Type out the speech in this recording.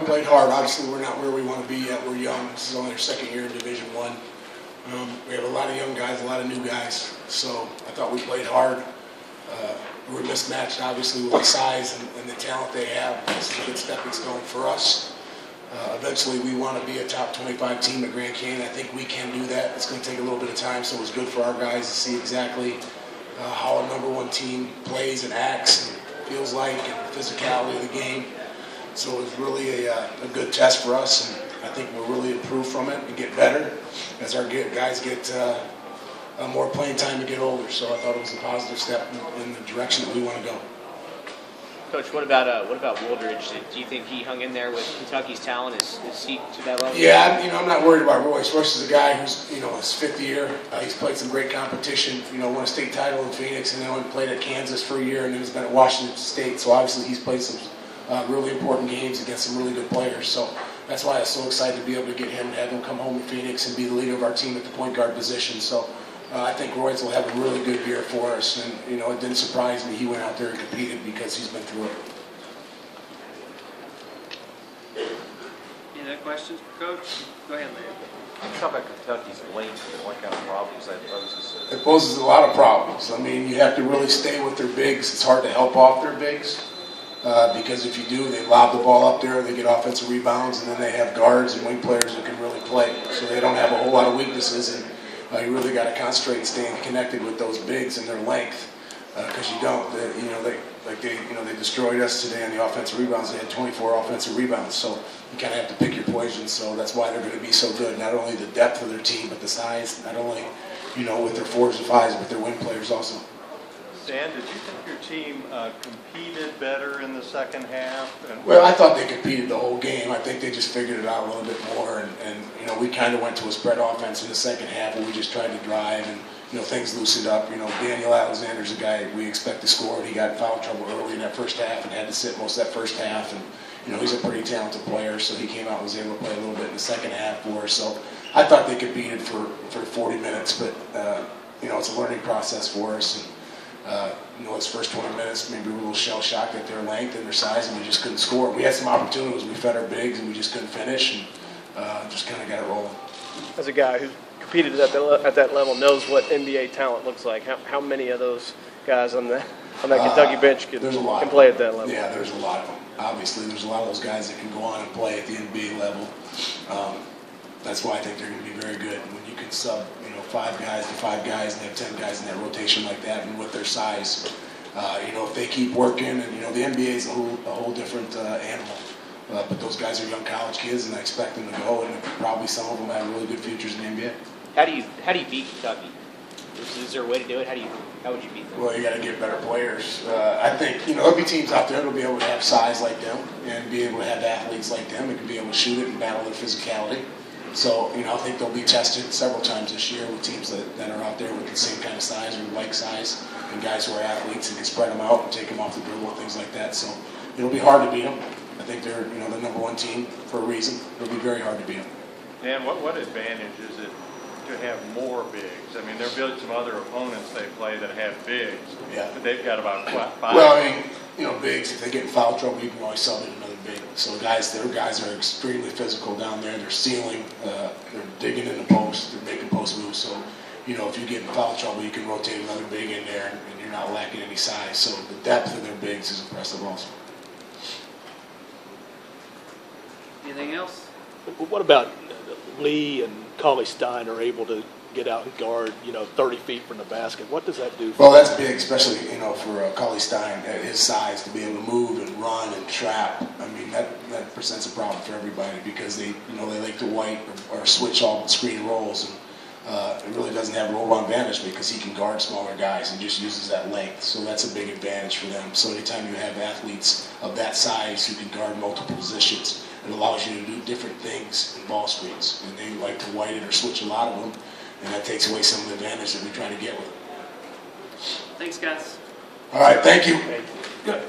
we played hard. Obviously, we're not where we want to be yet. We're young. This is only our second year in Division I. We have a lot of young guys, a lot of new guys. So I thought we played hard. We were mismatched, obviously, with the size and the talent they have. This is a good stepping stone for us. Eventually, we want to be a top 25 team at Grand Canyon. I think we can do that. It's going to take a little bit of time, so it was good for our guys to see exactly how a #1 team plays and acts and feels like, and the physicality of the game. So it was really a good test for us, and I think we'll really improve from it and get better as our guys get more playing time and get older. So I thought it was a positive step in the direction that we want to go. Coach, what about Woolridge? Do you think he hung in there with Kentucky's talent? Is he to that level? Yeah, I'm not worried about Royce. Royce is a guy who's, his 5th year. He's played some great competition. Won a state title in Phoenix, and then played at Kansas for a year, and then he's been at Washington State. So obviously he's played some really important games against some really good players. So that's why I was so excited to be able to get him and have him come home to Phoenix and be the leader of our team at the point guard position. So I think Royce will have a really good year for us, and it didn't surprise me he went out there and competed because he's been through it. Any other questions for Coach? Go ahead, Larry. Talk about Kentucky's length and what kind of problems that poses. It poses a lot of problems. I mean, you have to really stay with their bigs. It's hard to help off their bigs because if you do, they lob the ball up there, they get offensive rebounds, and then they have guards and wing players that can really play. So they don't have a whole lot of weaknesses, and you really got to concentrate and staying connected with those bigs and their length because you don't. They destroyed us today on the offensive rebounds. They had 24 offensive rebounds, so you kind of have to pick your poison. So that's why they're going to be so good. Not only the depth of their team, but the size. Not only with their 4s and 5s, but their wing players also. Dan, did you think your team competed better in the second half? Well, I thought they competed the whole game. I think they just figured it out a little bit more, and we kind of went to a spread offense in the second half, where we just tried to drive and. Things loosened up. Daniel Alexander's a guy we expect to score, and he got in foul trouble early in that first half and had to sit most of that first half. And, he's a pretty talented player, so he came out and was able to play a little bit in the second half for us. So I thought they competed for 40 minutes, but, it's a learning process for us. And, those first 20 minutes, maybe we were a little shell-shocked at their length and their size, and we just couldn't score. We had some opportunities. We fed our bigs, and we just couldn't finish, and just kind of got it rolling. As a guy who's competed at that level, knows what NBA talent looks like. How many of those guys on that Kentucky bench can play at that level? Yeah, there's a lot of them. Obviously, there's a lot of those guys that can go on and play at the NBA level. That's why I think they're going to be very good. When you can sub, 5 guys to 5 guys and have 10 guys in that rotation like that, and with their size, if they keep working, and the NBA is a whole different animal. But those guys are young college kids, and I expect them to go, and probably some of them have really good futures in the NBA. How do you beat Kentucky? Is there a way to do it? How would you beat them? Well, you got to get better players. I think there'll be teams out there that'll be able to have size like them and be able to have athletes like them and can be able to shoot it and battle their physicality. So I think they'll be tested several times this year with teams that are out there with the same kind of size or like size, and guys who are athletes and can spread them out and take them off the dribble and things like that. So it'll be hard to beat them. I think they're the #1 team for a reason. It'll be very hard to beat them. Dan, what advantage is it to have more bigs? I mean, there've been some other opponents they play that have bigs, but they've got about 5. Well, I mean, bigs, if they get in foul trouble, you can always sub in another big. So their guys are extremely physical down there. They're stealing, they're digging in the post, they're making post moves. So, if you get in foul trouble, you can rotate another big in there, and you're not lacking any size. So the depth of their bigs is impressive also. Anything else? What about Lee and Cauley-Stein are able to get out and guard, 30 feet from the basket? What does that do? Well, that's big, especially, for Cauley-Stein at his size, to be able to move and run and trap. I mean, that presents a problem for everybody because they like to white or switch all screen rolls. And it really doesn't have a roll-on advantage because he can guard smaller guys and just uses that length. So that's a big advantage for them. So anytime you have athletes of that size who can guard multiple positions, it allows you to do different things in ball screens. And they like to white it or switch a lot of them, and that takes away some of the advantage that we try to get with them. Thanks, guys. All right, thank you. Good.